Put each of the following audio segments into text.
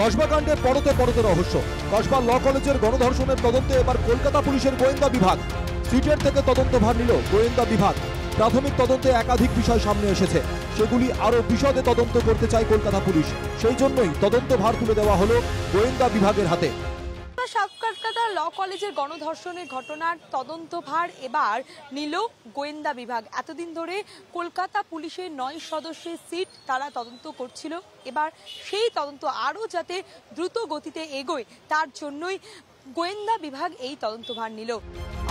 কসবা কাণ্ডে পরতে পরতে রহস্য। কসবা ল কলেজের গণধর্ষণের তদন্তে এবার কলকাতা পুলিশের গোয়েন্দা বিভাগ। সিটের থেকে তদন্তভার নিল গোয়েন্দা বিভাগ। প্রাথমিক তদন্তে একাধিক বিষয় সামনে এসেছে, সেগুলি আরও বিশদে তদন্ত করতে চায় কলকাতা পুলিশ। সেই জন্যই তদন্তভার তুলে দেওয়া হলো গোয়েন্দা বিভাগের হাতে। কলকাতা ল কলেজের গণধর্ষণের ঘটনার তদন্তভার এবার নিল গোয়েন্দা বিভাগ। এতদিন ধরে কলকাতা পুলিশের 9 সদস্যের সিট তারা তদন্ত করছিল, এবার সেই তদন্ত আরও যাতে দ্রুত গতিতে এগোয় তার জন্যই গোয়েন্দা বিভাগ এই তদন্তভার নিল।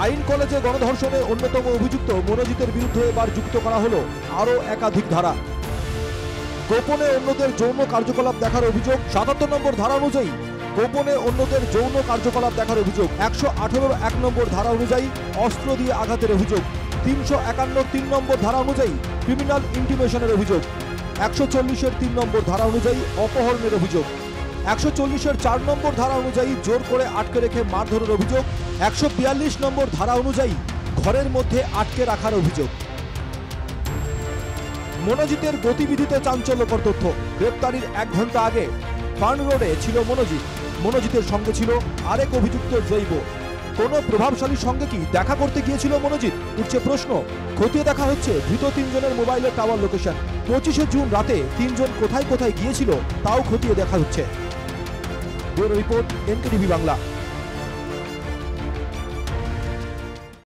আইন কলেজে গণধর্ষণে অন্যতম অভিযুক্ত মনোজিতের বিরুদ্ধে এবার যুক্ত করা হলো আরও একাধিক ধারা। গোপনে অন্যদের যৌন কার্যকলাপ দেখার অভিযোগ 77 নম্বর ধারা অনুযায়ী। গোপনে অন্যদের যৌন কার্যকলাপ দেখার অভিযোগ 118 1 নম্বর ধারা অনুযায়ী। অস্ত্র দিয়ে আঘাতের অভিযোগ 351 3 নম্বর ধারা অনুযায়ী। ক্রিমিনাল ইন্টিমেশনের অভিযোগ 140 3 নম্বর ধারা অনুযায়ী। অপহরণের অভিযোগ 140 4 নম্বর ধারা অনুযায়ী। জোর করে আটকে রেখে মারধরের অভিযোগ 142 নম্বর ধারা অনুযায়ী। ঘরের মধ্যে আটকে রাখার অভিযোগ। মনোজিতের গতিবিধিতে চাঞ্চল্যকর তথ্য। গ্রেপ্তারির 1 ঘন্টা আগে ফার্ন রোডে ছিল মনোজিতের সঙ্গে ছিল আরেক অভিযুক্ত জৈব। কোনো প্রভাবশালীর সঙ্গে কি দেখা করতে গিয়েছিল মনোজিৎ? উঠছে প্রশ্ন। খতিয়ে দেখা হচ্ছে ধৃত 3 জনের মোবাইলের টাওয়ার লোকেশন। 25 জুন রাতে 3 জন কোথায় কোথায় গিয়েছিল তাও খতিয়ে দেখা হচ্ছে। Bureau report, NKTV Bangla.